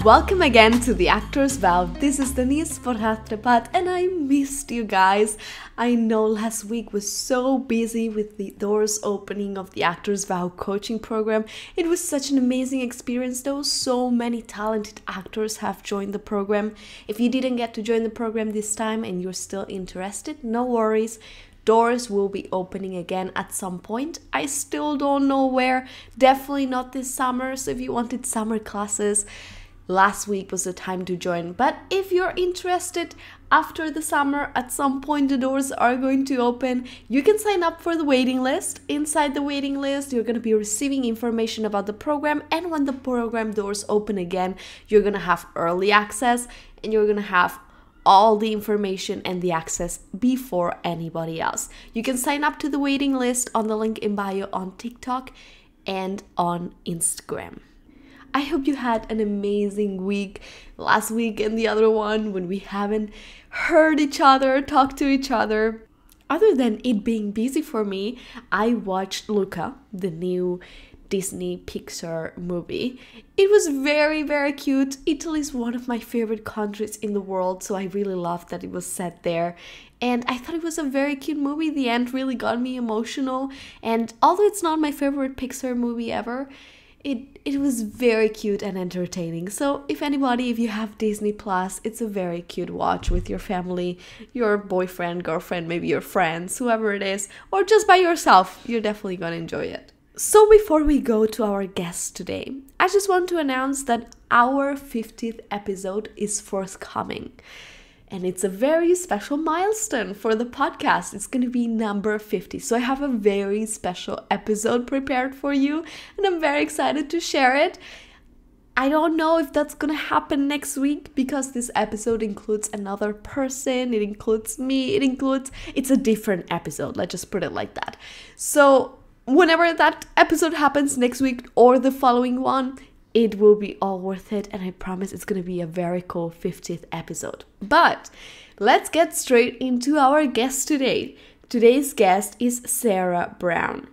Welcome again to the Actor's Vow. This is Denise Porhatrepat and I missed you guys. I know last week was so busy with the doors opening of the Actor's Vow coaching program. It was such an amazing experience though. So many talented actors have joined the program. If you didn't get to join the program this time and you're still interested, no worries. Doors will be opening again at some point. I still don't know where. Definitely not this summer. So if you wanted summer classes, last week was the time to join. But if you're interested, after the summer, at some point the doors are going to open. You can sign up for the waiting list. Inside the waiting list, you're going to be receiving information about the program. And when the program doors open again, you're going to have early access and you're going to have all the information and the access before anybody else. You can sign up to the waiting list on the link in bio on TikTok and on Instagram. I hope you had an amazing week last week and the other one when we haven't heard each other, talked to each other. Other than it being busy for me, I watched Luca, the new Disney Pixar movie. It was very, very cute. Italy is one of my favorite countries in the world, so I really loved that it was set there. And I thought it was a very cute movie. The end really got me emotional. And although it's not my favorite Pixar movie ever, it was very cute and entertaining. So if you have Disney Plus, it's a very cute watch with your family, your boyfriend, girlfriend, maybe your friends, whoever it is, or just by yourself. You're definitely gonna enjoy it. So before we go to our guest today, I just want to announce that our 50th episode is forthcoming. And it's a very special milestone for the podcast. It's going to be number 50. So I have a very special episode prepared for you. And I'm very excited to share it. I don't know if that's going to happen next week because this episode includes another person. It includes me. It's a different episode. Let's just put it like that. So whenever that episode happens next week or the following one, it will be all worth it, and I promise it's going to be a very cool 50th episode. But let's get straight into our guest today. Today's guest is Sarah Brown.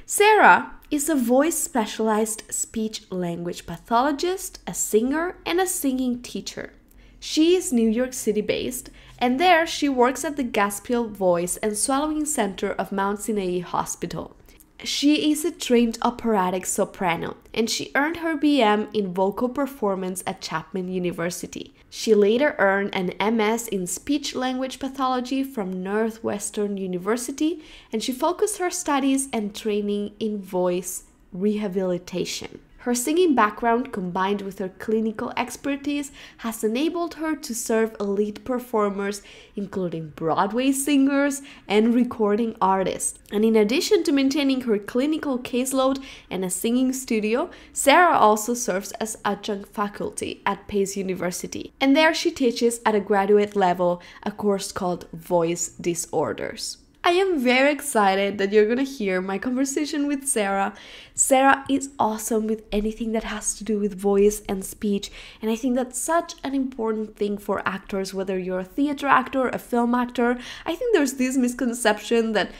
Sarah is a voice-specialized speech-language pathologist, a singer, and a singing teacher. She is New York City-based, and there she works at the Gaspiel Voice and Swallowing Center of Mount Sinai Hospital. She is a trained operatic soprano, and she earned her BM in vocal performance at Chapman University. She later earned an MS in Speech-Language Pathology from Northwestern University, and she focused her studies and training in voice rehabilitation. Her singing background combined with her clinical expertise has enabled her to serve elite performers, including Broadway singers and recording artists. And in addition to maintaining her clinical caseload and a singing studio, Sarah also serves as adjunct faculty at Pace University. And there she teaches at a graduate level a course called Voice Disorders. I am very excited that you're going to hear my conversation with Sarah. Sarah is awesome with anything that has to do with voice and speech, and I think that's such an important thing for actors, whether you're a theater actor, a film actor. I think there's this misconception that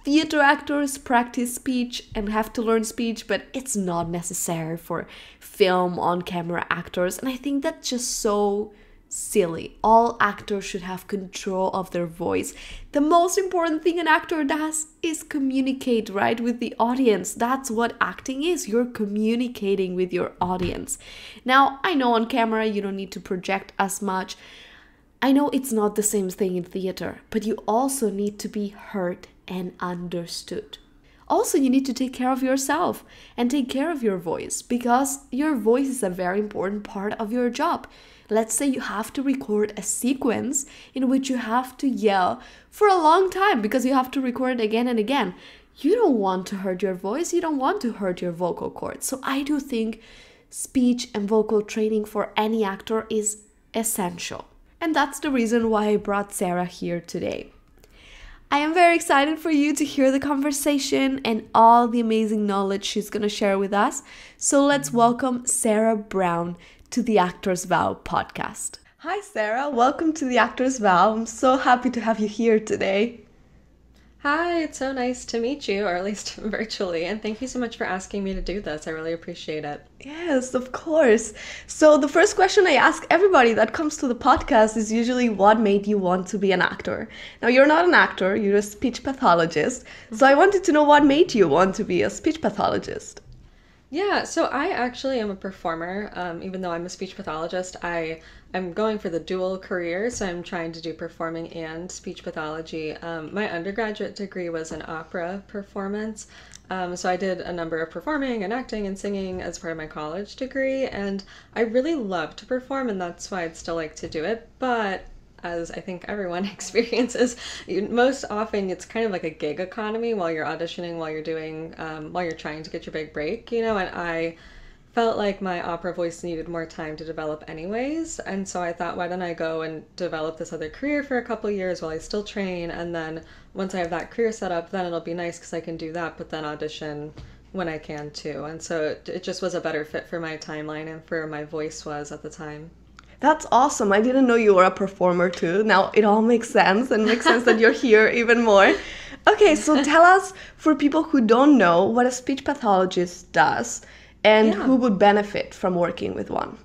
theater actors practice speech and have to learn speech, but it's not necessary for film on-camera actors, and I think that's just so silly. All actors should have control of their voice. The most important thing an actor does is communicate, right, with the audience. That's what acting is. You're communicating with your audience. Now, I know on camera you don't need to project as much. I know it's not the same thing in theater, but you also need to be heard and understood. Also, you need to take care of yourself and take care of your voice because your voice is a very important part of your job. Let's say you have to record a sequence in which you have to yell for a long time because you have to record it again and again. You don't want to hurt your voice. You don't want to hurt your vocal cords. So I do think speech and vocal training for any actor is essential. And that's the reason why I brought Sarah here today. I am very excited for you to hear the conversation and all the amazing knowledge she's going to share with us. So let's welcome Sarah Brown to the Actor's Vow podcast. Hi Sarah, welcome to the Actor's Vow. I'm so happy to have you here today. Hi, it's so nice to meet you, or at least virtually, and thank you so much for asking me to do this. I really appreciate it. Yes, of course. So, the first question I ask everybody that comes to the podcast is usually what made you want to be an actor? Now, you're not an actor, you're a speech pathologist. So, I wanted to know what made you want to be a speech pathologist. Yeah, so I actually am a performer. Even though I'm a speech pathologist, I'm going for the dual career, so I'm trying to do performing and speech pathology. My undergraduate degree was in opera performance. So I did a number of performing and acting and singing as part of my college degree, and I really love to perform, and that's why I'd still like to do it. But as I think everyone experiences, most often it's kind of like a gig economy while you're auditioning, while you're trying to get your big break, and I felt like my opera voice needed more time to develop anyways. And so I thought, why don't I go and develop this other career for a couple years while I still train? And then once I have that career set up, then it'll be nice because I can do that, but then audition when I can too. And so it just was a better fit for my timeline and for my voice was at the time. That's awesome. I didn't know you were a performer too. Now it all makes sense and makes sense that you're here even more. Okay, so tell us, for people who don't know, what a speech pathologist does and Yeah. who would benefit from working with one.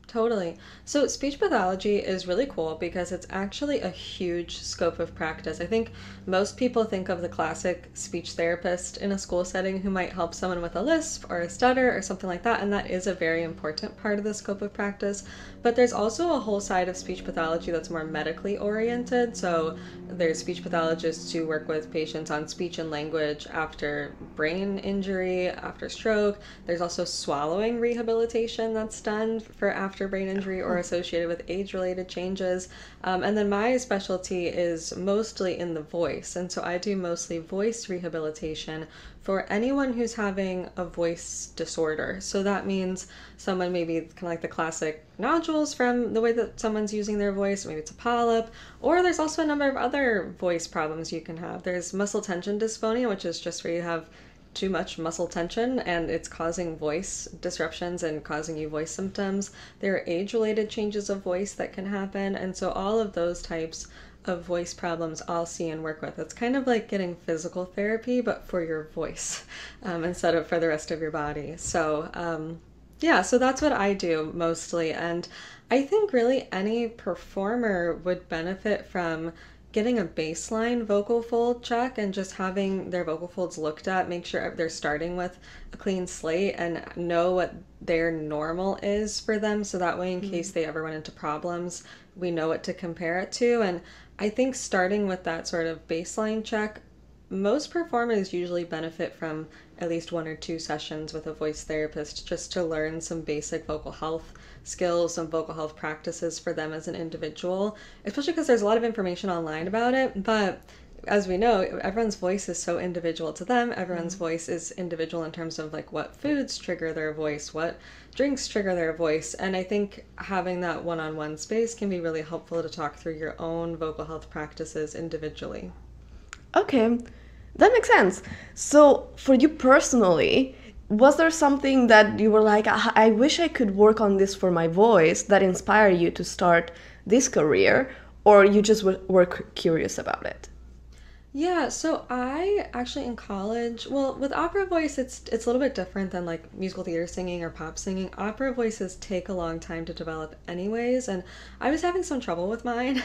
Totally. So, speech pathology is really cool because it's actually a huge scope of practice. I think most people think of the classic speech therapist in a school setting who might help someone with a lisp or a stutter or something like that, and that is a very important part of the scope of practice. But there's also a whole side of speech pathology that's more medically oriented. So, there's speech pathologists who work with patients on speech and language after brain injury, after stroke. There's also swallowing rehabilitation that's done for after brain injury or associated with age-related changes. And then my specialty is mostly in the voice. And so I do mostly voice rehabilitation for anyone who's having a voice disorder. So that means someone maybe kind of like the classic nodules from the way that someone's using their voice, maybe it's a polyp, or there's also a number of other voice problems you can have. There's muscle tension dysphonia, which is just where you have too much muscle tension and it's causing voice disruptions and causing you voice symptoms. There are age-related changes of voice that can happen, and so all of those types of voice problems I'll see and work with. It's kind of like getting physical therapy, but for your voice instead of for the rest of your body. Yeah, so that's what I do mostly. And I think really any performer would benefit from getting a baseline vocal fold check and just having their vocal folds looked at, make sure they're starting with a clean slate and know what their normal is for them. So that way, in case they ever run into problems, we know what to compare it to. And I think starting with that sort of baseline check, most performers usually benefit from at least one or two sessions with a voice therapist just to learn some basic vocal health skills, some vocal health practices for them as an individual, especially because there's a lot of information online about it. But as we know, everyone's voice is so individual to them. Everyone's voice is individual in terms of like what foods trigger their voice, what drinks trigger their voice. And I think having that one-on-one space can be really helpful to talk through your own vocal health practices individually. Okay, that makes sense. So, for you personally, was there something that you were like, I wish I could work on this for my voice that inspired you to start this career, or you just were curious about it? Yeah, so I actually in college, well, with opera voice, it's a little bit different than like musical theater singing or pop singing. Opera voices take a long time to develop anyways, and I was having some trouble with mine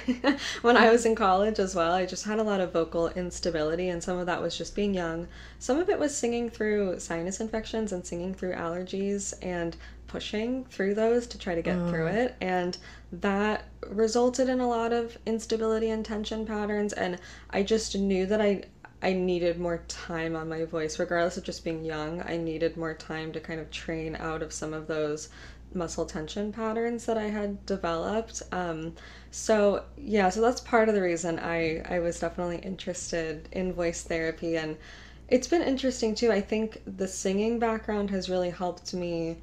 when I was in college as well. I just had a lot of vocal instability, and some of that was just being young. Some of it was singing through sinus infections and singing through allergies and pushing through those to try to get through it. And that resulted in a lot of instability and tension patterns. And I just knew that I needed more time on my voice, regardless of just being young. I needed more time to kind of train out of some of those muscle tension patterns that I had developed. So that's part of the reason I was definitely interested in voice therapy. And it's been interesting too. I think the singing background has really helped me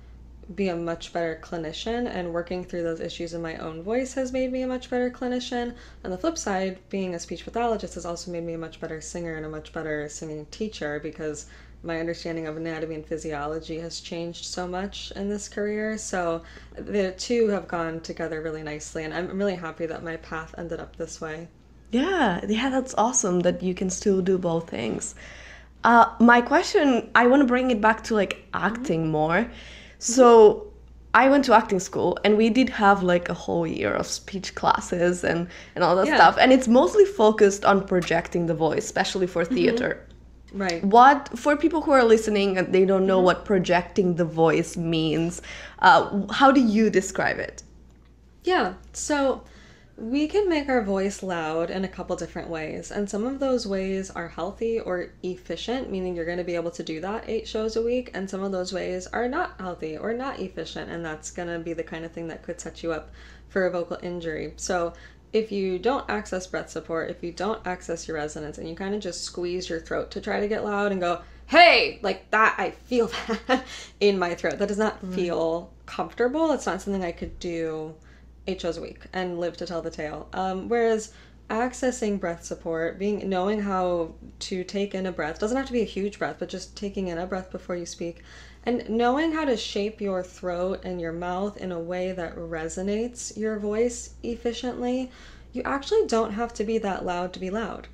be a much better clinician, and working through those issues in my own voice has made me a much better clinician. On the flip side, being a speech pathologist has also made me a much better singer and a much better singing teacher because my understanding of anatomy and physiology has changed so much in this career. So the two have gone together really nicely, and I'm really happy that my path ended up this way. Yeah, that's awesome that you can still do both things. My question, I want to bring it back to like acting more. So I went to acting school and we did have like a whole year of speech classes and all that Yeah. stuff. And it's mostly focused on projecting the voice, especially for theater. Right. What, for people who are listening and they don't know what projecting the voice means, how do you describe it? Yeah, so we can make our voice loud in a couple different ways, and some of those ways are healthy or efficient, meaning you're going to be able to do that 8 shows a week, and some of those ways are not healthy or not efficient, and that's going to be the kind of thing that could set you up for a vocal injury. So if you don't access breath support, if you don't access your resonance, and you kind of just squeeze your throat to try to get loud and go, hey, like that, I feel that in my throat. That does not feel comfortable. It's not something I could do 8 shows a week and live to tell the tale. Whereas accessing breath support, knowing how to take in a breath, doesn't have to be a huge breath, but just taking in a breath before you speak, and knowing how to shape your throat and your mouth in a way that resonates your voice efficiently, you actually don't have to be that loud to be loud.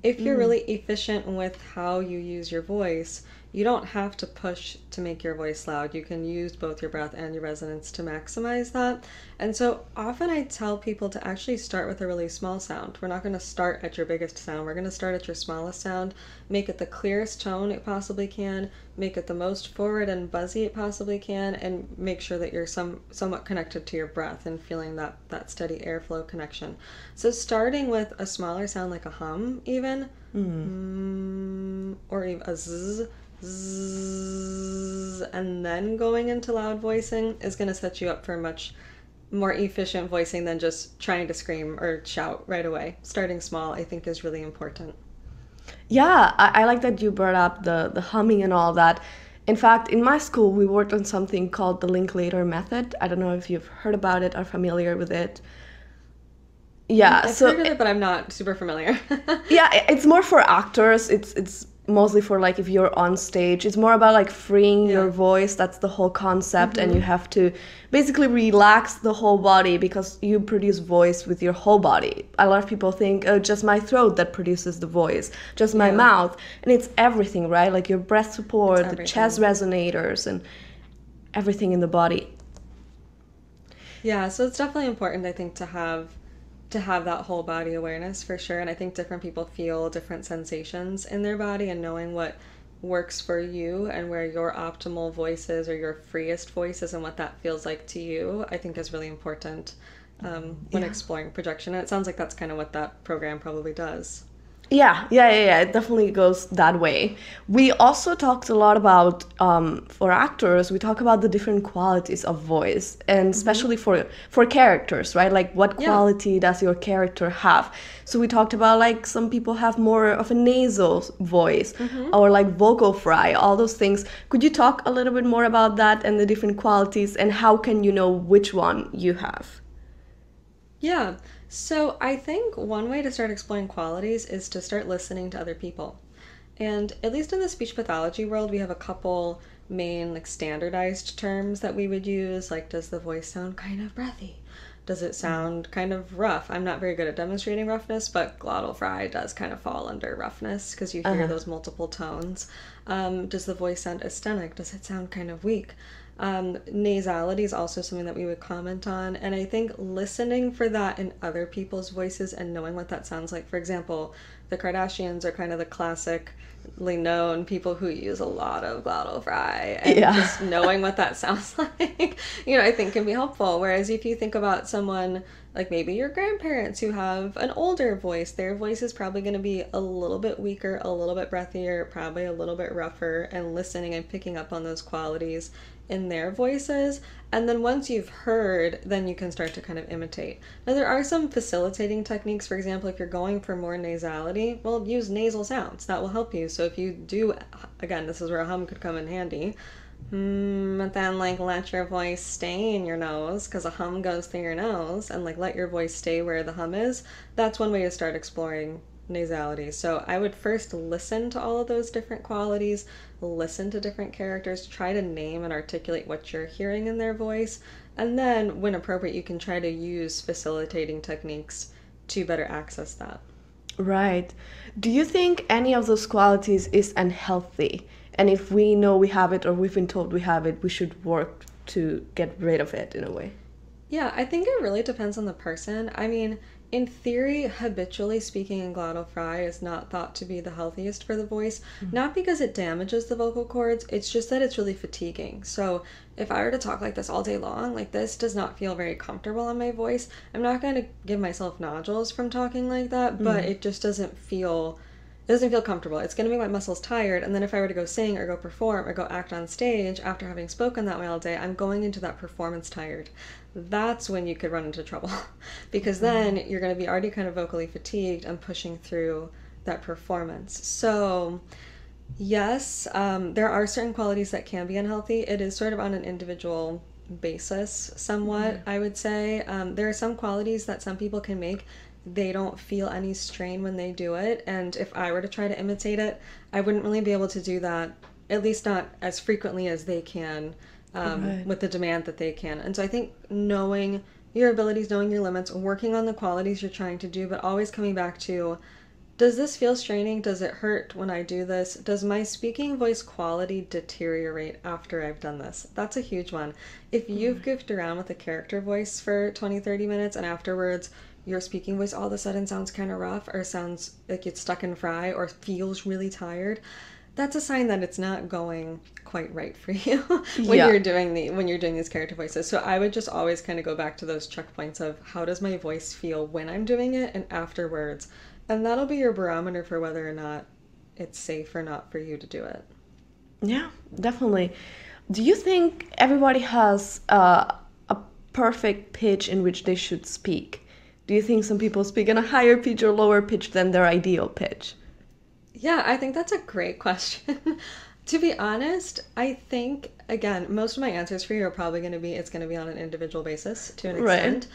If you're really efficient with how you use your voice, you don't have to push to make your voice loud. You can use both your breath and your resonance to maximize that. And so often I tell people to actually start with a really small sound. We're not going to start at your biggest sound. We're going to start at your smallest sound, make it the clearest tone it possibly can, make it the most forward and buzzy it possibly can, and make sure that you're somewhat connected to your breath and feeling that steady airflow connection. So starting with a smaller sound like a hum even, or even a zzz, and then going into loud voicing is going to set you up for much more efficient voicing than just trying to scream or shout right away. Starting small, I think, is really important. Yeah, I like that you brought up the humming and all that. In fact, in my school, we worked on something called the Linklater method. I don't know if you've heard about it or familiar with it. Yeah, I've heard of it, but I'm not super familiar. yeah, it's more for actors. It's mostly for like if you're on stage. It's more about like freeing your voice. That's the whole concept, and you have to basically relax the whole body because you produce voice with your whole body. A lot of people think, oh, just my throat that produces the voice, just my mouth, and it's everything, right? Like your breath support, the chest resonators, and everything in the body. Yeah, so it's definitely important, I think, to have that whole body awareness for sure. And I think different people feel different sensations in their body, and knowing what works for you and where your optimal voice is or your freest voice is and what that feels like to you, I think is really important when exploring projection. And it sounds like that's kind of what that program probably does. Yeah. It definitely goes that way. We also talked a lot about, for actors, we talk about the different qualities of voice, and especially for characters, right? Like what quality does your character have? So we talked about like some people have more of a nasal voice or like vocal fry, all those things. Could you talk a little bit more about that and the different qualities, and how can you know which one you have? Yeah. So I think one way to start exploring qualities is to start listening to other people. And at least in the speech pathology world, we have a couple main like standardized terms that we would use, like does the voice sound kind of breathy? Does it sound kind of rough? I'm not very good at demonstrating roughness, but glottal fry does kind of fall under roughness because you hear those multiple tones. Does the voice sound asthenic? Does it sound kind of weak? Nasality is also something that we would comment on, and I think listening for that in other people's voices and knowing what that sounds like. For example, the Kardashians are kind of the classically known people who use a lot of glottal fry, and just knowing what that sounds like, I think can be helpful. Whereas if you think about someone like maybe your grandparents who have an older voice, their voice is probably going to be a little bit weaker, a little bit breathier, probably a little bit rougher, and listening and picking up on those qualities in their voices. And then once you've heard, then you can start to kind of imitate. Now there are some facilitating techniques. For example, if you're going for more nasality, well, use nasal sounds. That will help you. So if you do, again, this is where a hum could come in handy. But then like let your voice stay in your nose, because a hum goes through your nose, and like let your voice stay where the hum is. That's one way to start exploring nasality. So I would first listen to all of those different qualities, listen to different characters, try to name and articulate what you're hearing in their voice, and then when appropriate you can try to use facilitating techniques to better access that. Right. Do you think any of those qualities is unhealthy? And if we know we have it or we've been told we have it, we should work to get rid of it in a way? Yeah, I think it really depends on the person. I mean, in theory, habitually speaking in glottal fry is not thought to be the healthiest for the voice, not because it damages the vocal cords, it's just that it's really fatiguing. So, if I were to talk like this all day long, like this does not feel very comfortable on my voice. I'm not going to give myself nodules from talking like that, but it just doesn't feel comfortable. It's going to make my muscles tired. And then if I were to go sing or go perform or go act on stage after having spoken that way all day, I'm going into that performance tired. That's when you could run into trouble because then you're going to be already kind of vocally fatigued and pushing through that performance. So, yes, there are certain qualities that can be unhealthy. It is sort of on an individual basis, somewhat, I would say. There are some qualities that some people can make. They don't feel any strain when they do it. And if I were to try to imitate it, I wouldn't really be able to do that, at least not as frequently as they can, Right. with the demand that they can. And so I think knowing your abilities, knowing your limits, working on the qualities you're trying to do, but always coming back to, does this feel straining? Does it hurt when I do this? Does my speaking voice quality deteriorate after I've done this? That's a huge one. If you've goofed around with a character voice for 20, 30 minutes and afterwards your speaking voice all of a sudden sounds kind of rough or sounds like it's stuck in fry or feels really tired, that's a sign that it's not going quite right for you when Yeah. you're doing these character voices. So I would just always kind of go back to those checkpoints of how does my voice feel when I'm doing it and afterwards. And that'll be your barometer for whether or not it's safe or not for you to do it. Yeah, definitely. Do you think everybody has a perfect pitch in which they should speak? Do you think some people speak in a higher pitch or lower pitch than their ideal pitch? Yeah, I think that's a great question. To be honest, I think, again, most of my answers for you are probably going to be it's going to be on an individual basis to an Right. extent.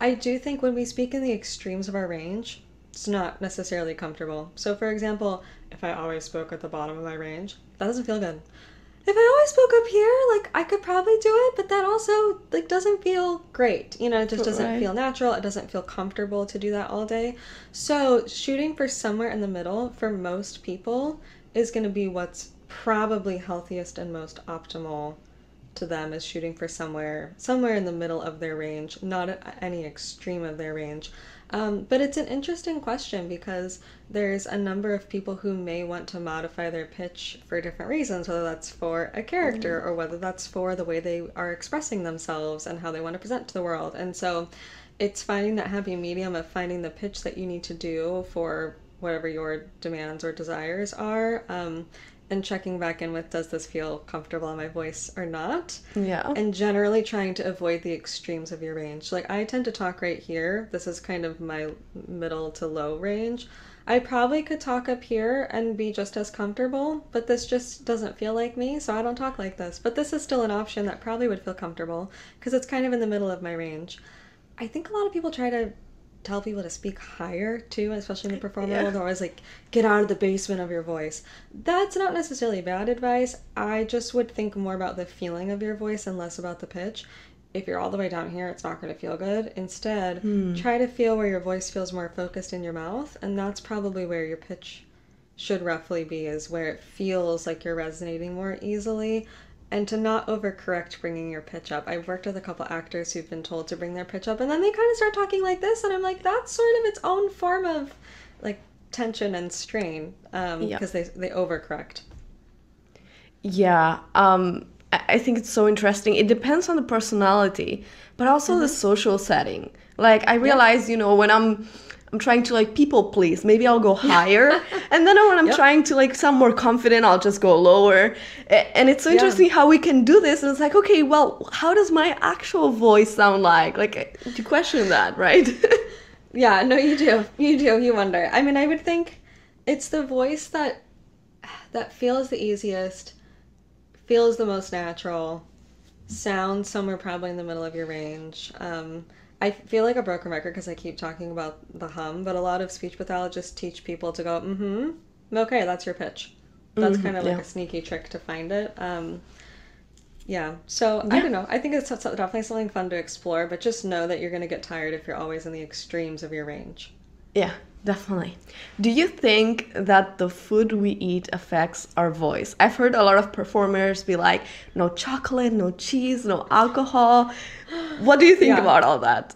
I do think when we speak in the extremes of our range, it's not necessarily comfortable. So, for example, if I always spoke at the bottom of my range, that doesn't feel good. If I always spoke up here, like I could probably do it, but that also like doesn't feel great. It just doesn't Right. feel natural. It doesn't feel comfortable to do that all day. So, shooting for somewhere in the middle for most people is going to be what's probably healthiest and most optimal to them, is shooting for somewhere in the middle of their range, not at any extreme of their range. But it's an interesting question because there's a number of people who may want to modify their pitch for different reasons, whether that's for a character or whether that's for the way they are expressing themselves and how they want to present to the world. And so it's finding that happy medium of finding the pitch that you need to do for whatever your demands or desires are, and checking back in with, does this feel comfortable on my voice or not? Yeah. And generally trying to avoid the extremes of your range. Like I tend to talk right here. This is kind of my middle to low range. I probably could talk up here and be just as comfortable, but this just doesn't feel like me, so I don't talk like this. But this is still an option that probably would feel comfortable because it's kind of in the middle of my range. I think a lot of people try to tell people to speak higher too, especially in the performer world. They're always like, get out of the basement of your voice. That's not necessarily bad advice. I just would think more about the feeling of your voice and less about the pitch. If you're all the way down here, it's not going to feel good. Instead, try to feel where your voice feels more focused in your mouth, and that's probably where your pitch should roughly be, is where it feels like you're resonating more easily, and to not overcorrect bringing your pitch up. I've worked with a couple actors who've been told to bring their pitch up, and then they kind of start talking like this, and I'm like, that's sort of its own form of like tension and strain, Yeah. because they overcorrect. Yeah. I think it's so interesting. It depends on the personality, but also the social setting. Like I Yep. realize, when I'm trying to like people please, maybe I'll go higher. And then when I'm Yep. trying to like sound more confident, I'll just go lower. And it's so Yeah. interesting how we can do this. And it's like, okay, well, how does my actual voice sound like? Like you question that, right? Yeah, no, you do. You do. You wonder. I mean, I would think it's the voice that feels the easiest, feels the most natural, sounds somewhere probably in the middle of your range. I feel like a broken record because I keep talking about the hum, but a lot of speech pathologists teach people to go, okay, that's your pitch. That's kind of like Yeah. a sneaky trick to find it. Yeah, so I Yeah. don't know. I think it's definitely something fun to explore, but just know that you're going to get tired if you're always in the extremes of your range. Yeah, Definitely. Do you think that the food we eat affects our voice? I've heard a lot of performers be like, no chocolate, no cheese, no alcohol. What do you think Yeah. about all that?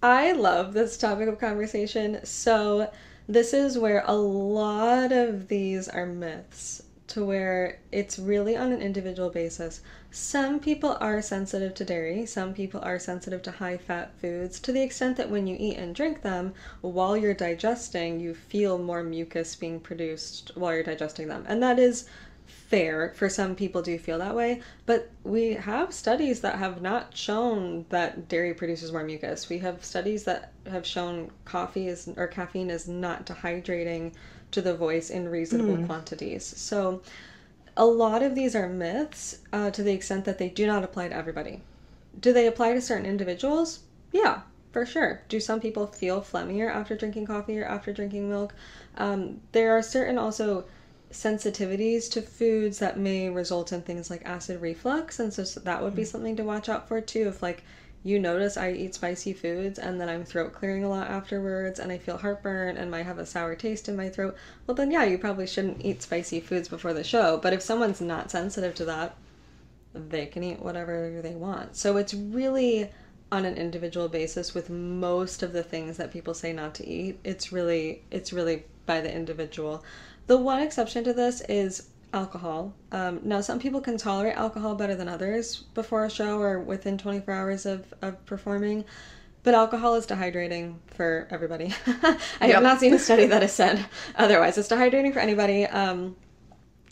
I love this topic of conversation. So, this is where a lot of these are myths, to where it's really on an individual basis. Some people are sensitive to dairy, some people are sensitive to high fat foods, to the extent that when you eat and drink them, while you're digesting, you feel more mucus being produced while you're digesting them. And that is fair. For some people do feel that way, but we have studies that have not shown that dairy produces more mucus. We have studies that have shown caffeine is not dehydrating to the voice in reasonable quantities. So a lot of these are myths, to the extent that they do not apply to everybody. Do they apply to certain individuals? Yeah, for sure. Do some people feel phlegmier after drinking coffee or after drinking milk? There are certain also sensitivities to foods that may result in things like acid reflux, and so that would be something to watch out for too. If like you notice I eat spicy foods and then I'm throat clearing a lot afterwards and I feel heartburn and might have a sour taste in my throat, well then yeah, you probably shouldn't eat spicy foods before the show. But if someone's not sensitive to that, they can eat whatever they want. So it's really on an individual basis with most of the things that people say not to eat. It's really by the individual. The one exception to this is alcohol. Now, some people can tolerate alcohol better than others before a show or within 24 hours of performing, but alcohol is dehydrating for everybody. I have not seen a study that has said otherwise. It's dehydrating for anybody.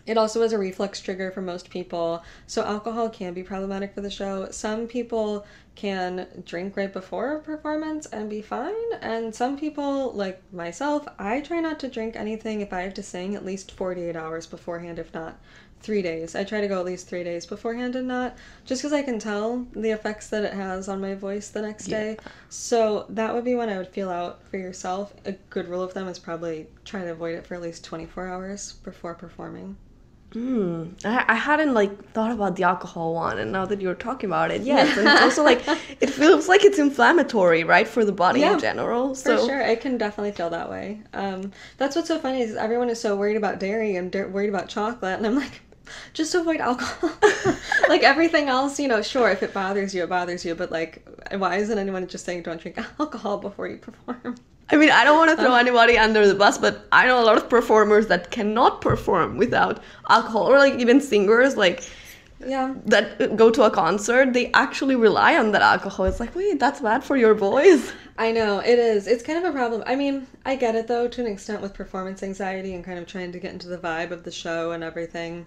It also is a reflex trigger for most people, so alcohol can be problematic for the show. Some people can drink right before a performance and be fine, and some people, like myself, I try not to drink anything if I have to sing at least 48 hours beforehand, if not 3 days. I try to go at least 3 days beforehand and not, just because I can tell the effects that it has on my voice the next day. So that would be when I would feel out for yourself. A good rule of thumb is probably try to avoid it for at least 24 hours before performing. I hadn't like thought about the alcohol one, and now that you're talking about it, yes, and it's also like it feels like it's inflammatory, right, for the body in general. So for sure, it can definitely feel that way. That's what's so funny is everyone is so worried about dairy and worried about chocolate, and I'm like, just avoid alcohol. Like everything else, sure, if it bothers you, it bothers you, but like, why isn't anyone just saying don't drink alcohol before you perform? I mean, I don't want to throw anybody under the bus, but I know a lot of performers that cannot perform without alcohol, or like even singers, like that go to a concert, they actually rely on that alcohol. It's like, wait, that's bad for your voice. I know, it is. It's kind of a problem. I mean, I get it though, to an extent with performance anxiety and kind of trying to get into the vibe of the show and everything.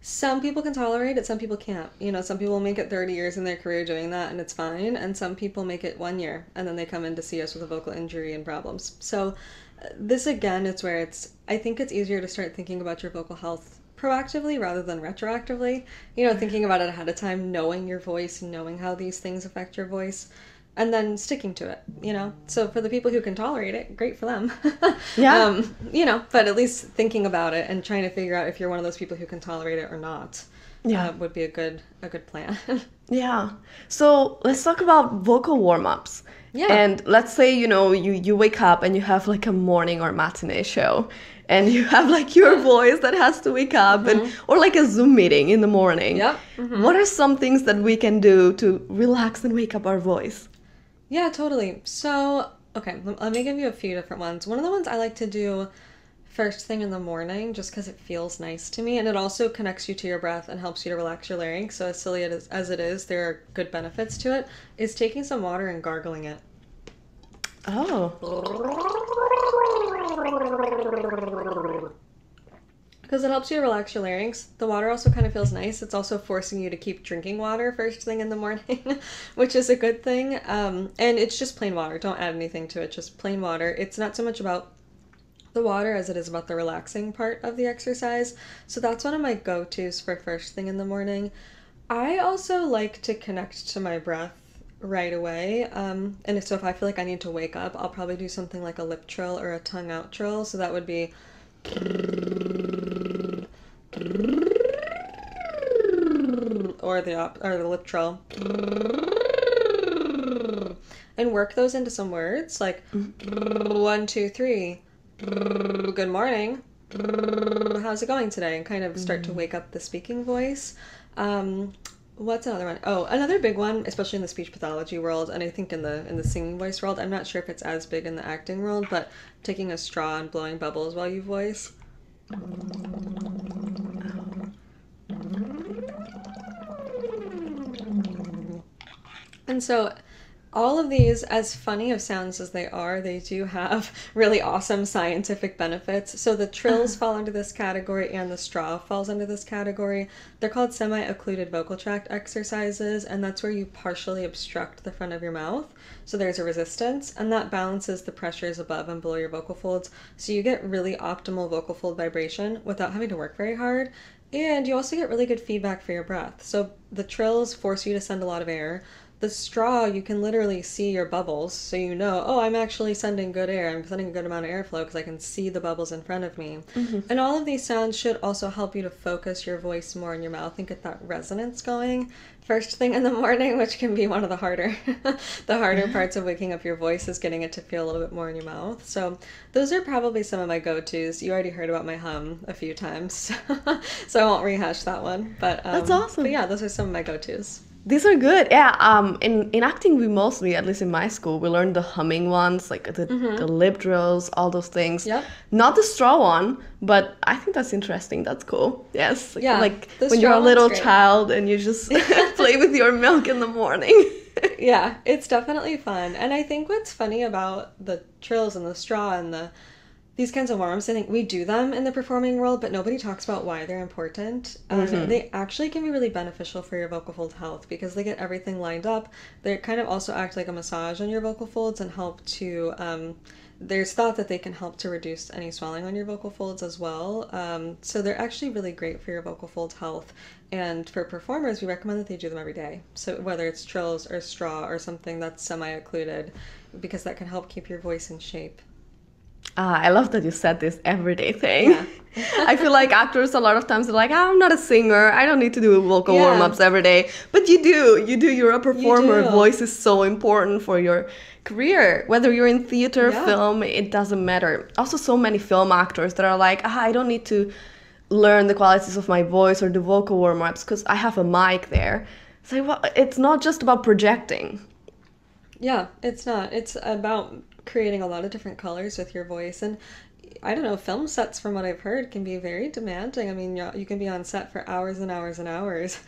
Some people can tolerate it, some people can't. Some people make it 30 years in their career doing that and it's fine, and some people make it 1 year and then they come in to see us with a vocal injury and problems. So this again, it's where I think it's easier to start thinking about your vocal health proactively rather than retroactively. Thinking about it ahead of time, knowing your voice, knowing how these things affect your voice, and then sticking to it, So for the people who can tolerate it, great for them. But at least thinking about it and trying to figure out if you're one of those people who can tolerate it or not would be a good plan. Yeah. So let's talk about vocal warm-ups. Yeah. And let's say, you wake up and you have like a morning or matinee show, and you have like your voice that has to wake up, or like a Zoom meeting in the morning. Yep. What are some things that we can do to relax and wake up our voice? Yeah, totally. So, okay, let me give you a few different ones. One of the ones I like to do first thing in the morning, just because it feels nice to me, and it also connects you to your breath and helps you to relax your larynx. So as silly as it is, there are good benefits to it, is taking some water and gargling it. Oh. Because it helps you to relax your larynx. The water also kind of feels nice. It's also forcing you to keep drinking water first thing in the morning, which is a good thing. And it's just plain water. Don't add anything to it. Just plain water. It's not so much about the water as it is about the relaxing part of the exercise. So that's one of my go-tos for first thing in the morning. I also like to connect to my breath right away. And so if I feel like I need to wake up, I'll probably do something like a lip trill or a tongue out trill. So that would be... or the lip trill. and work those into some words, like 1, 2, 3, good morning, how's it going today, and kind of start to wake up the speaking voice. What's another one? Oh, another big one, especially in the speech pathology world, and I think in the singing voice world. I'm not sure if it's as big in the acting world, but taking a straw and blowing bubbles while you voice. And so all of these, as funny of sounds as they are, they do have really awesome scientific benefits. So the trills fall into this category, and the straw falls into this category. They're called semi-occluded vocal tract exercises, and that's where you partially obstruct the front of your mouth. So there's a resistance, and that balances the pressures above and below your vocal folds. So you get really optimal vocal fold vibration without having to work very hard. And you also get really good feedback for your breath. So the trills force you to send a lot of air. The straw, you can literally see your bubbles, so you know, oh, I'm actually sending good air. I'm sending a good amount of airflow because I can see the bubbles in front of me. And all of these sounds should also help you to focus your voice more in your mouth and get that resonance going first thing in the morning, which can be one of the harder parts of waking up your voice, is getting it to feel a little bit more in your mouth. So those are probably some of my go-tos. You already heard about my hum a few times, so I won't rehash that one. But That's awesome. But yeah, those are some of my go-tos. These are good. Yeah. In acting, we mostly, at least in my school, we learned the humming ones, like the lip drills, all those things. Yep. Not the straw one, but I think that's interesting. That's cool. Yes. Yeah. Like when you're a little child and you just play with your milk in the morning. Yeah, it's definitely fun. And I think what's funny about the trills and the straw and these kinds of warm-ups, I think we do them in the performing world, but nobody talks about why they're important. They actually can be really beneficial for your vocal fold health because they get everything lined up. They kind of also act like a massage on your vocal folds and help to, there's thought that they can help to reduce any swelling on your vocal folds as well. So they're actually really great for your vocal fold health. And for performers, we recommend that they do them every day. So whether it's trills or straw or something that's semi-occluded, because that can help keep your voice in shape. I love that you said this everyday thing. Yeah. I feel like actors a lot of times are like, I'm not a singer. I don't need to do vocal warm-ups every day. But you do. You're a performer. Voice is so important for your career. Whether you're in theater, film, it doesn't matter. Also, so many film actors that are like, I don't need to learn the qualities of my voice or do vocal warm-ups because I have a mic there. It's like, well, it's not just about projecting. Yeah, it's not. It's about creating a lot of different colors with your voice. And I don't know, film sets, from what I've heard, can be very demanding. I mean, you can be on set for hours and hours and hours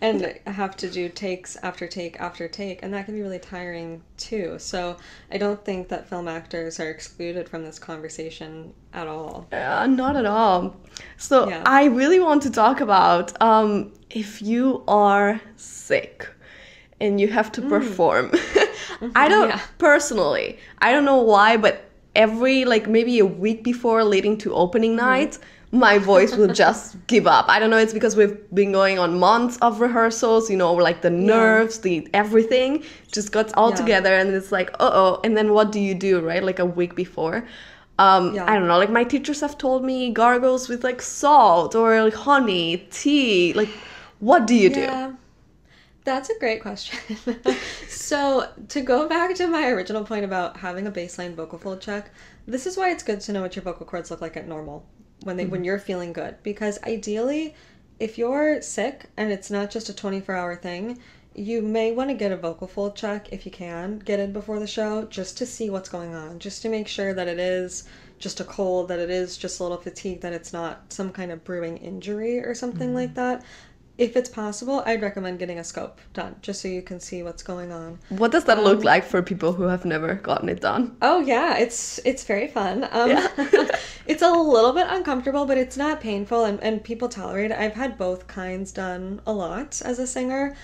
and have to do takes after take after take, and that can be really tiring too. So I don't think that film actors are excluded from this conversation at all. Not at all. So I really want to talk about if you are sick and you have to perform. I don't personally, I don't know why, but every maybe a week before leading to opening night, my voice will just give up. I don't know, it's because we've been going on months of rehearsals, like the nerves, the everything just got all together, and it's like, and then what do you do, right? Like a week before. I don't know, my teachers have told me gargles with salt or honey, tea, what do you do? That's a great question. So to go back to my original point about having a baseline vocal fold check, this is why it's good to know what your vocal cords look like at normal when you're feeling good. Because ideally, if you're sick and it's not just a 24-hour thing, you may want to get a vocal fold check if you can get in before the show, just to see what's going on, just to make sure that it is just a cold, that it is just a little fatigue, that it's not some kind of brewing injury or something like that. If it's possible, I'd recommend getting a scope done, just so you can see what's going on. What does that look like for people who have never gotten it done? Oh yeah, it's very fun. It's a little bit uncomfortable, but it's not painful, and people tolerate it. I've had both kinds done a lot as a singer.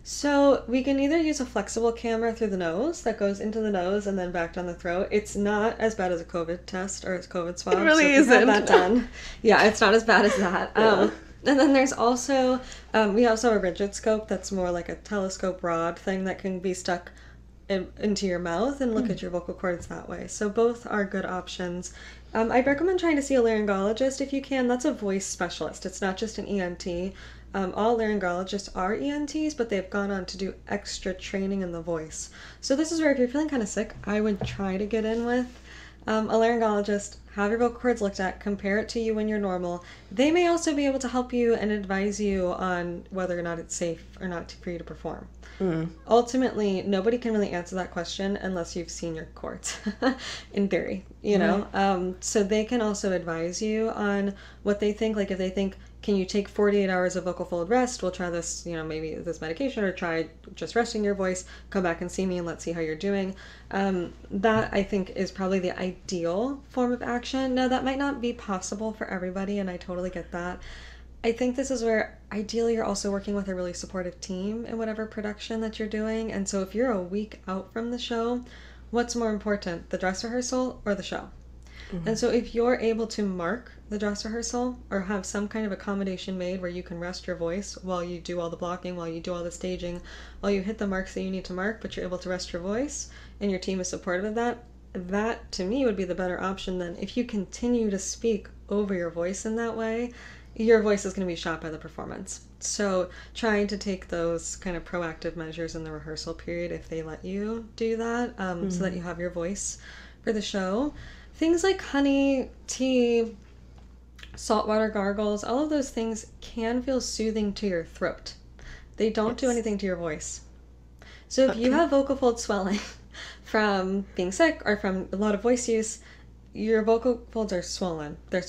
So we can either use a flexible camera through the nose that goes into the nose and then back down the throat. It's not as bad as a COVID test or a COVID swab. It really isn't. Have that done. Yeah, it's not as bad as that. And then there's also, we also have a rigid scope that's more like a telescope rod thing that can be stuck into your mouth and look at your vocal cords that way. So both are good options. I'd recommend trying to see a laryngologist if you can. That's a voice specialist. It's not just an ENT. All laryngologists are ENTs, but they've gone on to do extra training in the voice. So this is where if you're feeling kind of sick, I would try to get in with a laryngologist, have your vocal cords looked at, compare it to you when you're normal. They may also be able to help you and advise you on whether or not it's safe or not for you to perform. Ultimately, nobody can really answer that question unless you've seen your cords, in theory, you know? So they can also advise you on what they think. Like if they think, can you take 48 hours of vocal fold rest? We'll try this, you know, maybe this medication, or try just resting your voice. Come back and see me and let's see how you're doing. That I think is probably the ideal form of action. Now that might not be possible for everybody, and I totally get that. I think this is where ideally you're also working with a really supportive team in whatever production that you're doing. And so if you're a week out from the show, what's more important, the dress rehearsal or the show? And so if you're able to mark the dress rehearsal or have some kind of accommodation made where you can rest your voice while you do all the blocking, while you do all the staging, while you hit the marks that you need to mark, but you're able to rest your voice and your team is supportive of that, that to me would be the better option than if you continue to speak over your voice in that way, your voice is going to be shot by the performance. So trying to take those kind of proactive measures in the rehearsal period, if they let you do that, so that you have your voice for the show. Things like honey, tea, saltwater gargles, all of those things can feel soothing to your throat. They don't do anything to your voice. So if you have vocal fold swelling from being sick or from a lot of voice use, your vocal folds are swollen. They're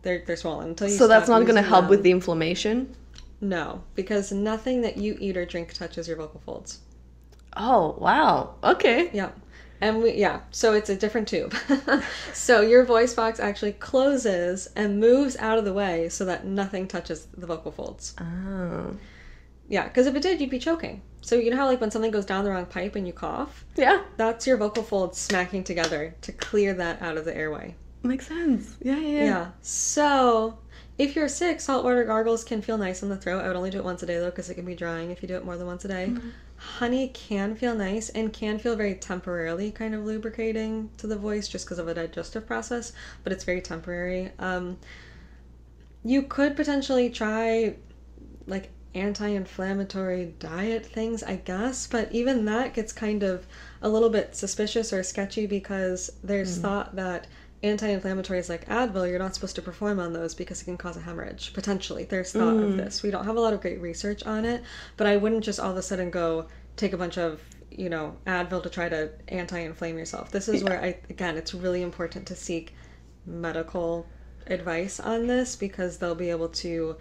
they're swollen until you. So that's not going to help them. with the inflammation? No, because nothing that you eat or drink touches your vocal folds. Oh, wow. Okay. Yeah. And so it's a different tube. So your voice box actually closes and moves out of the way so that nothing touches the vocal folds. Oh. Yeah, because if it did, you'd be choking. So you know how like when something goes down the wrong pipe and you cough? Yeah. That's your vocal folds smacking together to clear that out of the airway. Makes sense. Yeah. So if you're sick, saltwater gargles can feel nice in the throat. I would only do it once a day though, because it can be drying if you do it more than once a day. Honey can feel nice and can feel very temporarily kind of lubricating to the voice just because of a digestive process, but it's very temporary. You could potentially try like anti-inflammatory diet things, I guess, but even that gets kind of a little bit suspicious or sketchy because there's thought that anti-inflammatories like Advil, you're not supposed to perform on those because it can cause a hemorrhage. Potentially. There's thought of this. We don't have a lot of great research on it, but I wouldn't just all of a sudden go take a bunch of, you know, Advil to try to anti-inflame yourself. This is where again, it's really important to seek medical advice on this because they'll be able to,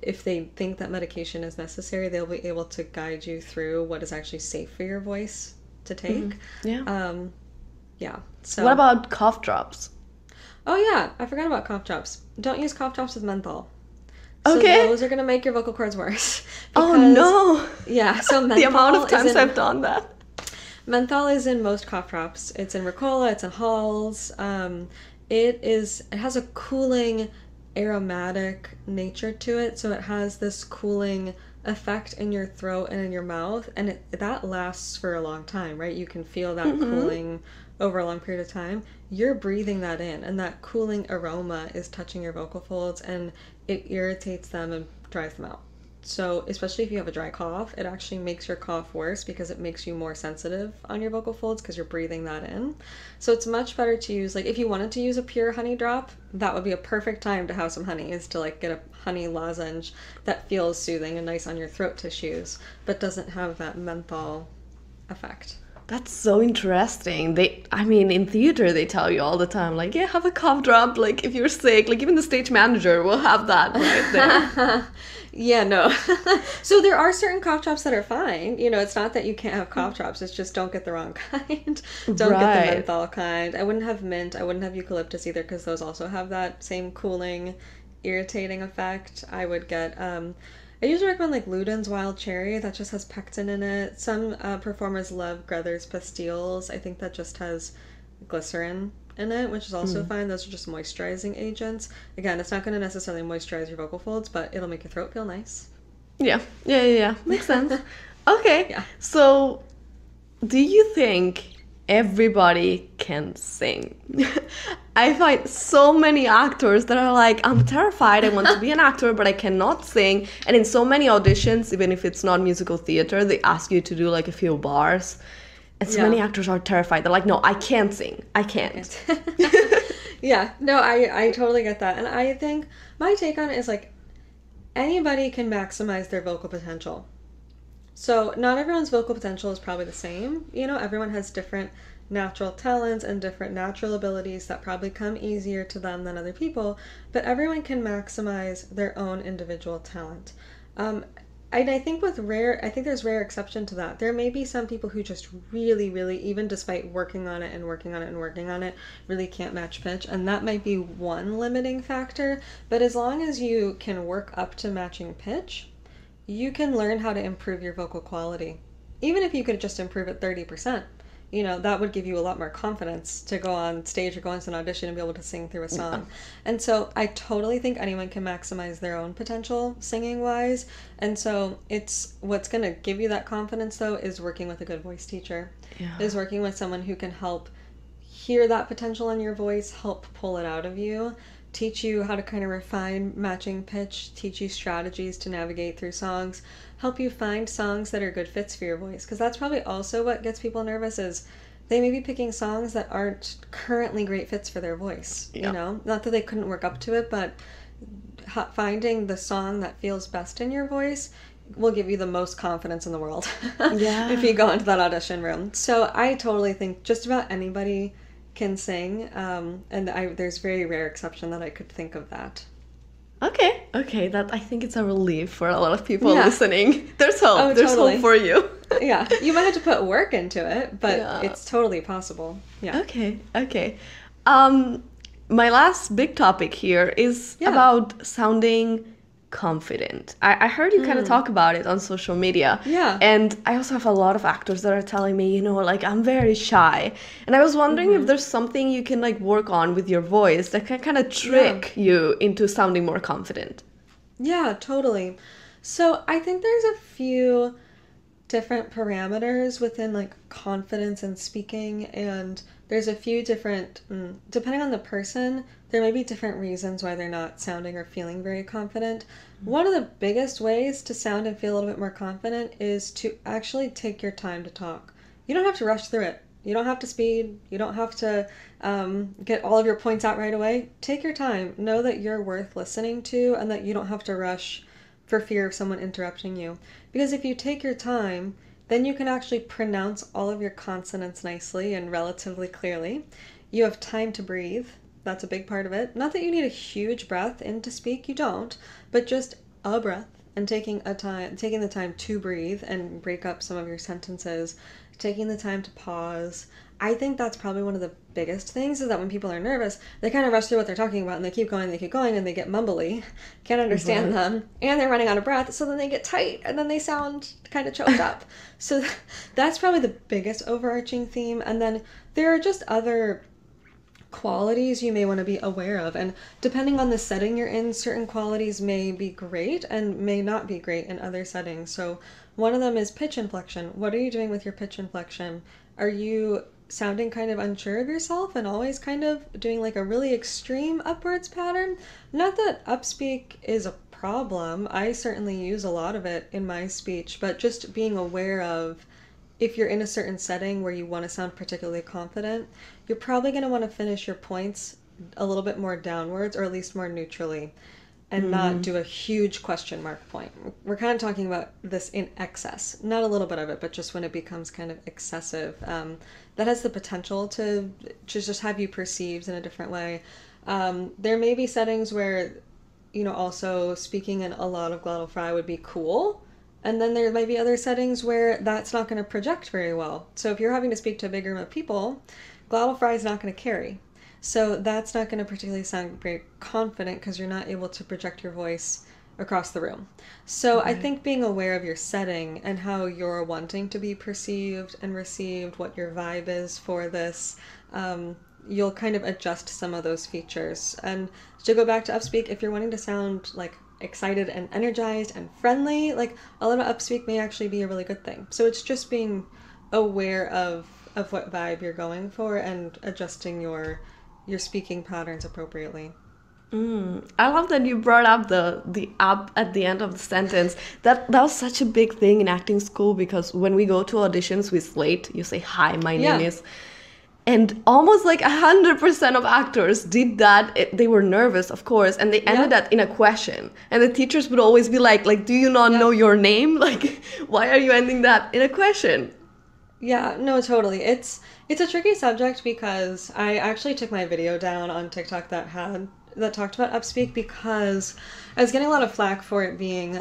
if they think that medication is necessary, they'll be able to guide you through what is actually safe for your voice to take. So what about cough drops? Oh yeah, I forgot about cough drops. Don't use cough drops with menthol. Okay. So those are going to make your vocal cords worse. Oh no. Yeah, so menthol the amount of times I've done that. Menthol is in most cough drops. It's in Ricola, it's in Halls. It has a cooling aromatic nature to it, so it has this cooling effect in your throat and in your mouth, and that lasts for a long time, right? You can feel that cooling over a long period of time. You're breathing that in, and that cooling aroma is touching your vocal folds, and it irritates them and dries them out. So especially if you have a dry cough, it actually makes your cough worse because it makes you more sensitive on your vocal folds because you're breathing that in. So it's much better to use, like if you wanted to use a pure honey drop, that would be a perfect time to have some honey, is to like get a honey lozenge that feels soothing and nice on your throat tissues, but doesn't have that menthol effect. That's so interesting. In theater, they tell you all the time, like, yeah, have a cough drop, like, if you're sick. Like, even the stage manager will have that right there. Yeah, no. So there are certain cough drops that are fine. You know, it's not that you can't have cough drops. It's just don't get the wrong kind. Don't get the menthol kind. I wouldn't have mint. I wouldn't have eucalyptus either because those also have that same cooling, irritating effect. I would get... I usually recommend like Luden's Wild Cherry. That just has pectin in it. Some performers love Grethers Pastilles. I think that just has glycerin in it, which is also fine. Those are just moisturizing agents. Again, it's not going to necessarily moisturize your vocal folds, but it'll make your throat feel nice. Yeah. Makes sense. Okay. Yeah. So, do you think everybody can sing. I find so many actors that are like, I'm terrified, I want to be an actor, but I cannot sing. And in so many auditions, even if it's not musical theater, they ask you to do like a few bars. And so many actors are terrified. They're like, no, I can't sing. I can't. Yeah, no, I totally get that. And I think my take on it is like, anybody can maximize their vocal potential. So not everyone's vocal potential is probably the same. You know, everyone has different natural talents and different natural abilities that probably come easier to them than other people, but everyone can maximize their own individual talent. I think there's rare exception to that. There may be some people who just really, really, even despite working on it and working on it and working on it, really can't match pitch, and that might be one limiting factor. But as long as you can work up to matching pitch, you can learn how to improve your vocal quality. Even if you could just improve it 30%, you know, that would give you a lot more confidence to go on stage or go into an audition and be able to sing through a song. And so I totally think anyone can maximize their own potential singing wise. And so it's what's going to give you that confidence though is working with a good voice teacher, is working with someone who can help hear that potential in your voice, help pull it out of you, teach you how to kind of refine matching pitch, teach you strategies to navigate through songs, help you find songs that are good fits for your voice. Because that's probably also what gets people nervous is they may be picking songs that aren't currently great fits for their voice. You know, not that they couldn't work up to it, but finding the song that feels best in your voice will give you the most confidence in the world if you go into that audition room. So I totally think just about anybody can sing, and there's very rare exception that I could think of that. Okay, that I think it's a relief for a lot of people listening. There's hope. Oh, there's totally. hope for you. Yeah, you might have to put work into it, but it's totally possible. Yeah. Okay. My last big topic here is about sounding confident. I heard you kind of talk about it on social media. Yeah. And I also have a lot of actors that are telling me, you know, like, I'm very shy. And I was wondering if there's something you can like work on with your voice that can kind of trick you into sounding more confident. Yeah, totally. So I think there's a few different parameters within like confidence in speaking, and there's a few different, depending on the person, there may be different reasons why they're not sounding or feeling very confident. One of the biggest ways to sound and feel a little bit more confident is to actually take your time to talk. You don't have to rush through it. You don't have to speed. You don't have to get all of your points out right away. Take your time. Know that you're worth listening to and that you don't have to rush for fear of someone interrupting you. Because if you take your time, then you can actually pronounce all of your consonants nicely and relatively clearly. You have time to breathe. That's a big part of it. Not that you need a huge breath in to speak, you don't, but just a breath and taking the time to breathe and break up some of your sentences, taking the time to pause. I think that's probably one of the biggest things, is that when people are nervous, they kind of rush through what they're talking about and they keep going, and they get mumbly, can't understand them, and they're running out of breath, so then they get tight and then they sound kind of choked up. So that's probably the biggest overarching theme. And then there are just other qualities you may want to be aware of, and depending on the setting you're in, certain qualities may be great and may not be great in other settings. So one of them is pitch inflection. What are you doing with your pitch inflection? Are you sounding kind of unsure of yourself and always kind of doing like a really extreme upwards pattern? Not that upspeak is a problem. I certainly use a lot of it in my speech, but just being aware of, if you're in a certain setting where you want to sound particularly confident, you're probably going to want to finish your points a little bit more downwards, or at least more neutrally, and not do a huge question mark point. We're kind of talking about this in excess, not a little bit of it, but just when it becomes kind of excessive. That has the potential to just have you perceived in a different way. There may be settings where, you know, also speaking in a lot of glottal fry would be cool. And then there might be other settings where that's not going to project very well. So if you're having to speak to a big room of people, glottal fry is not going to carry. So that's not going to particularly sound very confident because you're not able to project your voice across the room. So I think being aware of your setting and how you're wanting to be perceived and received, what your vibe is for this, you'll kind of adjust some of those features. And to go back to upspeak, if you're wanting to sound like excited and energized and friendly, like a little upspeak may actually be a really good thing. So it's just being aware of of what vibe you're going for and adjusting your speaking patterns appropriately. I love that you brought up the up at the end of the sentence. That was such a big thing in acting school, because when we go to auditions with Slate, you say, "Hi, my name is," and almost like 100% of actors did that. They were nervous, of course, and they ended that in a question. And the teachers would always be like, "Do you not know your name? Like, why are you ending that in a question?" Yeah, no, totally. It's a tricky subject because I actually took my video down on TikTok that talked about upspeak, because I was getting a lot of flack for it being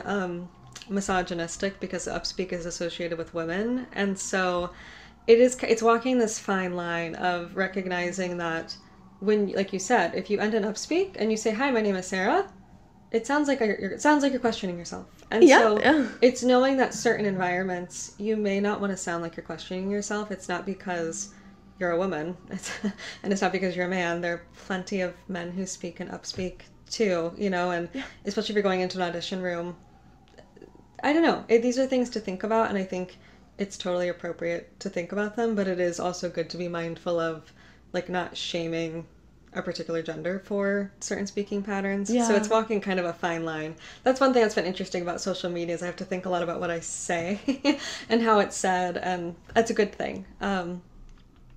misogynistic, because upspeak is associated with women, and so it's walking this fine line of recognizing that when, like you said, if you end in upspeak and you say, "Hi, my name is Sarah," it sounds like you're questioning yourself. And it's knowing that certain environments you may not want to sound like you're questioning yourself. It's not because you're a woman, and it's not because you're a man. There are plenty of men who speak and upspeak too, and especially if you're going into an audition room. I don't know. These are things to think about, and I think it's totally appropriate to think about them, but it is also good to be mindful of, not shaming a particular gender for certain speaking patterns. So it's walking kind of a fine line. That's one thing that's been interesting about social media, is I have to think a lot about what I say and how it's said, and that's a good thing.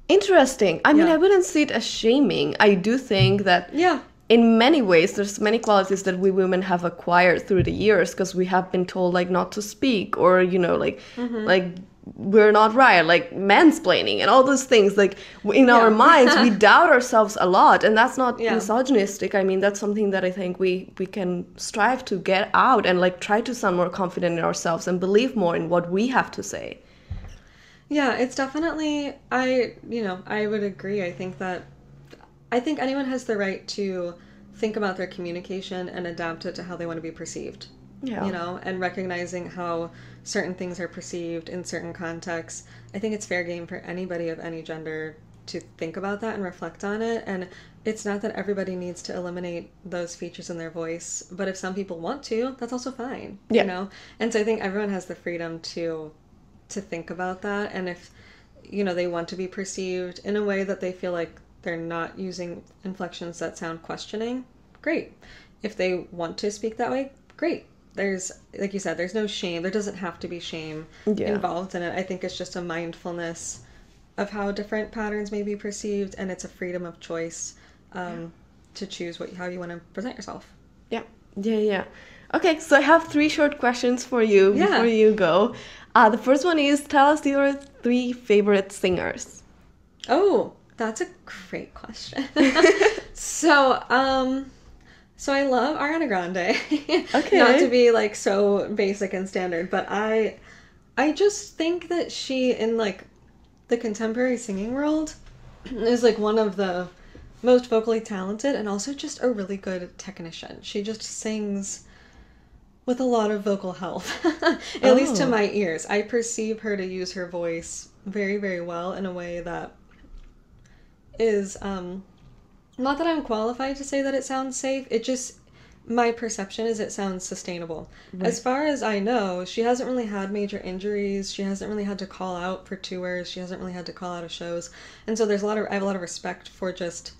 Interesting. I mean, I wouldn't see it as shaming. I do think that in many ways, there's many qualities that we women have acquired through the years, because we have been told not to speak, or we're not right, mansplaining and all those things. In our minds, we doubt ourselves a lot, and that's not misogynistic. I mean, that's something that I think we can strive to get out, and try to sound more confident in ourselves and believe more in what we have to say. Yeah, it's definitely, I would agree. I think anyone has the right to think about their communication and adapt it to how they want to be perceived. And recognizing how certain things are perceived in certain contexts. I think it's fair game for anybody of any gender to think about that and reflect on it. And it's not that everybody needs to eliminate those features in their voice, but if some people want to, that's also fine. And so I think everyone has the freedom to think about that, and if they want to be perceived in a way that they feel like they're not using inflections that sound questioning, great. If they want to speak that way, great. There's, like you said, there's no shame. There doesn't have to be shame involved in it. I think it's just a mindfulness of how different patterns may be perceived, and it's a freedom of choice to choose how you want to present yourself. Yeah. Okay, so I have 3 short questions for you before you go. The first one is, tell us your 3 favorite singers. Oh, that's a great question. So I love Ariana Grande. Okay. Not to be so basic and standard, but I just think that she, in the contemporary singing world, is one of the most vocally talented, and also just a really good technician. She just sings with a lot of vocal health, at least to my ears. I perceive her to use her voice very, very well in a way that is, not that I'm qualified to say that it sounds safe, it just, my perception is it sounds sustainable. Right. As far as I know, she hasn't really had major injuries, she hasn't really had to call out for tours, she hasn't really had to call out of shows, and so I have a lot of respect for just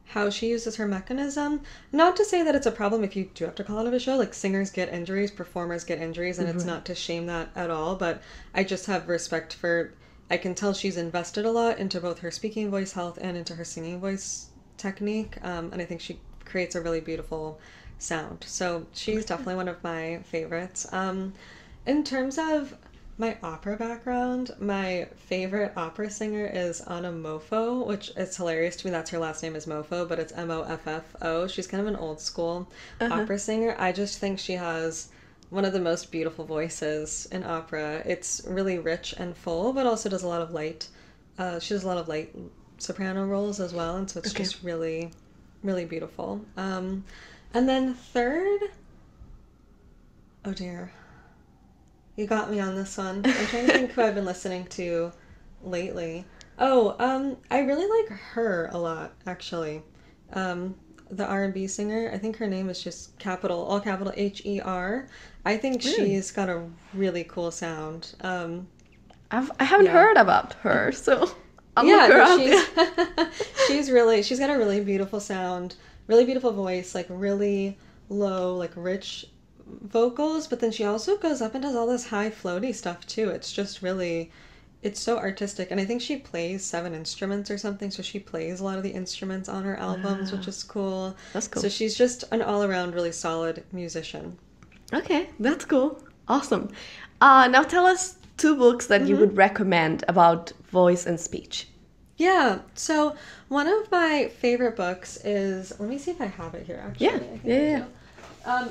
how she uses her mechanism. Not to say that it's a problem if you do have to call out of a show. Singers get injuries, performers get injuries, and it's not to shame that at all, but I just have respect for, I can tell she's invested a lot into both her speaking voice health and into her singing voice technique, and I think she creates a really beautiful sound. So she's definitely one of my favorites. In terms of my opera background, my favorite opera singer is Anna Moffo, which is hilarious to me. That's her last name is Moffo, but it's Moffo. She's kind of an old school opera singer. I just think she has one of the most beautiful voices in opera. It's really rich and full, but also does a lot of light. She does a lot of light soprano roles as well, and so it's just really, really beautiful. And then third, oh dear. You got me on this one. I'm trying to think who I've been listening to lately. I really like her a lot, actually. The R&B singer, I think her name is just all capital Her. I think she's got a really cool sound. I haven't heard about her, so... I'll Yeah, look her no, up. she's got a really beautiful sound, really beautiful voice, like really low, like rich vocals, but then she also goes up and does all this high floaty stuff too. It's just really, it's so artistic. And I think she plays 7 instruments or something, so she plays a lot of the instruments on her albums, which Wow, is cool. that's cool. So she's just an all-around really solid musician. Okay, that's cool. Awesome. Now tell us 2 books that you would recommend about voice and speech. Yeah, so one of my favorite books is, let me see if I have it here actually. Yeah, I think yeah, I yeah. do.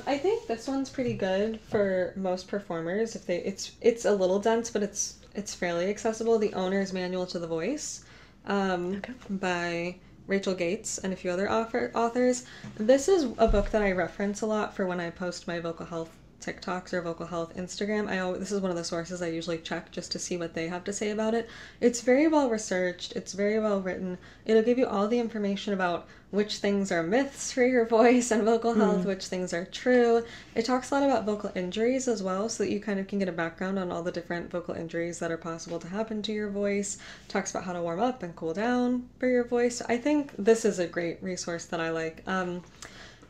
I think this one's pretty good for most performers. If they, it's a little dense, but it's fairly accessible. The Owner's Manual to the Voice, Okay. by Rachel Gates and a few other authors. This is a book that I reference a lot for when I post my vocal health TikToks or vocal health Instagram. This is one of the sources I usually check just to see what they have to say about it. It's very well researched. It's very well written. It'll give you all the information about which things are myths for your voice and vocal health, which things are true. It talks a lot about vocal injuries as well, so that you kind of can get a background on all the different vocal injuries that are possible to happen to your voice. Talks about how to warm up and cool down for your voice. I think this is a great resource that I like. And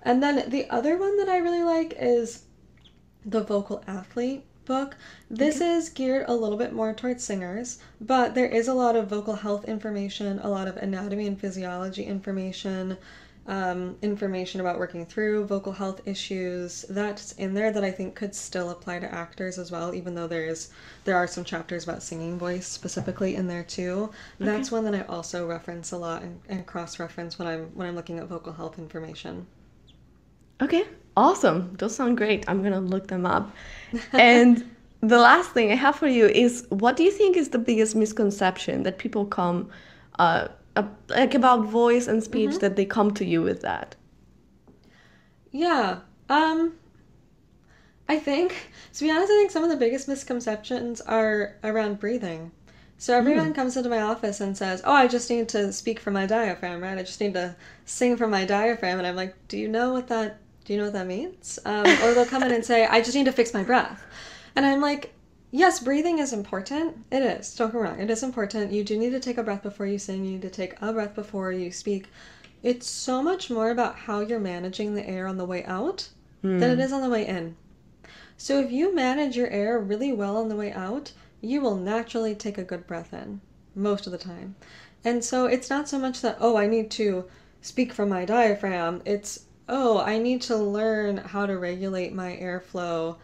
then the other one that I really like is the Vocal Athlete book. This is geared a little bit more towards singers, but there is a lot of vocal health information, a lot of anatomy and physiology information, information about working through vocal health issues that's in there that I think could still apply to actors as well, even though there are some chapters about singing voice specifically in there too. That's one that I also reference a lot and cross-reference when I'm looking at vocal health information. Okay, awesome. Those sound great. I'm gonna look them up. And the last thing I have for you is, what do you think is the biggest misconception that people come, like about voice and speech, that they come to you with that? Yeah. I think, to be honest, I think some of the biggest misconceptions are around breathing. So everyone comes into my office and says, "Oh, I just need to speak from my diaphragm, right? I just need to sing from my diaphragm." And I'm like, "Do you know what that means?" Or they'll come in and say, "I just need to fix my breath." And I'm like, yes, breathing is important. It is. Don't get me wrong. It is important. You do need to take a breath before you sing. You need to take a breath before you speak. It's so much more about how you're managing the air on the way out than it is on the way in. So if you manage your air really well on the way out, you will naturally take a good breath in most of the time. And so it's not so much that, oh, I need to speak from my diaphragm. It's, oh, I need to learn how to regulate my airflow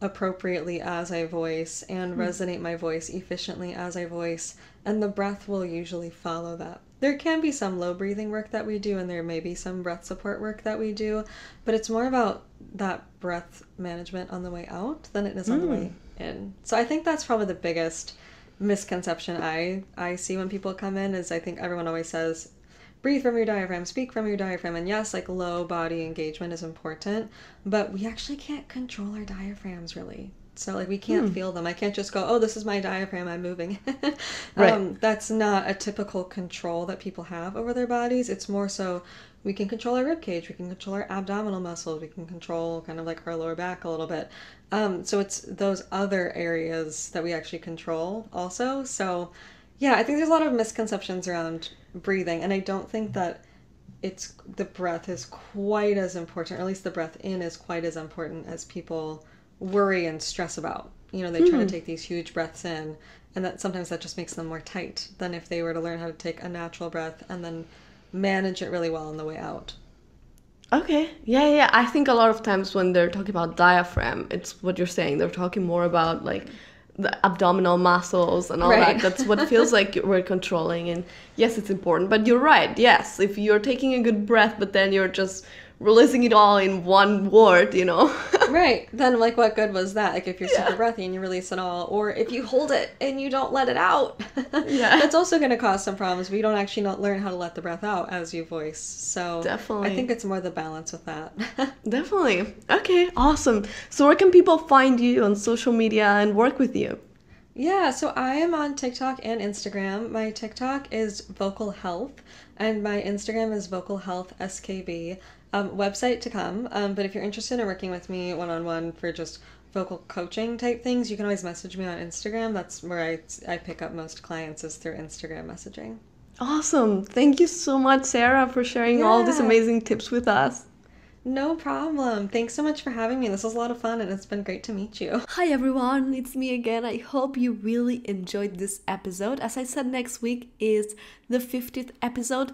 appropriately as I voice and resonate my voice efficiently as I voice, and the breath will usually follow that. There can be some low breathing work that we do, and there may be some breath support work that we do, but it's more about that breath management on the way out than it is on the way in. So I think that's probably the biggest misconception I see when people come in, is I think everyone always says, breathe from your diaphragm, speak from your diaphragm. And yes, like low body engagement is important, but we actually can't control our diaphragms really. So like we can't feel them. I can't just go, oh, this is my diaphragm, I'm moving. Right. That's not a typical control that people have over their bodies. It's more so we can control our rib cage, we can control our abdominal muscles, we can control kind of like our lower back a little bit. So it's those other areas that we actually control also. So yeah, I think there's a lot of misconceptions around breathing, and I don't think that the breath is quite as important, or at least the breath in is quite as important as people worry and stress about. You know, they try to take these huge breaths in, and that sometimes that just makes them more tight than if they were to learn how to take a natural breath and then manage it really well on the way out. Okay. Yeah. I think a lot of times when they're talking about diaphragm, it's what you're saying. They're talking more about like the abdominal muscles and all Right. that. That's what feels like we're controlling. And yes, it's important. But you're right. Yes, if you're taking a good breath, but then you're just releasing it all in one word, you know? Right. Then, like, what good was that? Like, if you're super Yeah. breathy and you release it all, or if you hold it and you don't let it out, Yeah. that's also going to cause some problems. We don't actually not learn how to let the breath out as you voice. So Definitely. I think it's more the balance with that. Definitely. Okay, awesome. So where can people find you on social media and work with you? Yeah, so I am on TikTok and Instagram. My TikTok is Vocal Health, and my Instagram is Vocal Health SKB. Website to come, but if you're interested in working with me one-on-one for just vocal coaching type things, you can always message me on Instagram. That's where I pick up most clients, is through Instagram messaging. Awesome. Thank you so much, Sarah, for sharing all these Yeah, amazing tips with us. no problem. Thanks so much for having me. This was a lot of fun and it's been great to meet you. Hi everyone, it's me again. I hope you really enjoyed this episode. As I said, next week is the 50th episode.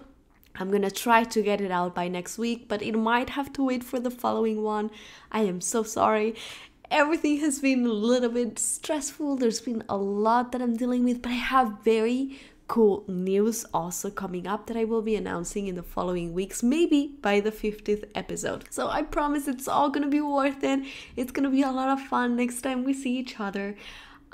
I'm gonna try to get it out by next week, but it might have to wait for the following one. I am so sorry. Everything has been a little bit stressful. There's been a lot that I'm dealing with, but I have very cool news also coming up that I will be announcing in the following weeks, maybe by the 50th episode. So I promise it's all gonna be worth it. It's gonna be a lot of fun next time we see each other.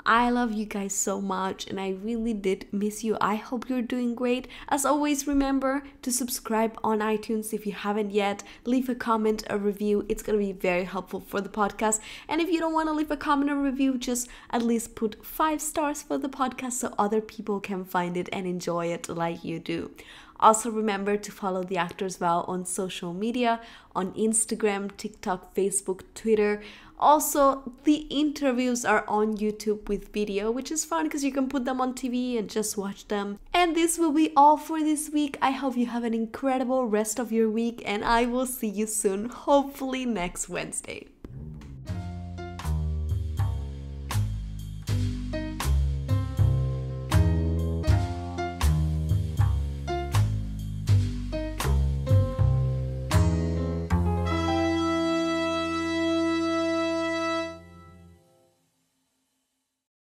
I love you guys so much and I really did miss you. I hope you're doing great. As always, remember to subscribe on iTunes if you haven't yet. Leave a comment, a review. It's going to be very helpful for the podcast. And if you don't want to leave a comment or review, just at least put 5 stars for the podcast so other people can find it and enjoy it like you do. Also remember to follow The Actor's Vow on social media, on Instagram, TikTok, Facebook, Twitter. Also, the interviews are on YouTube with video, which is fun because you can put them on TV and just watch them. And this will be all for this week. I hope you have an incredible rest of your week and I will see you soon, hopefully next Wednesday.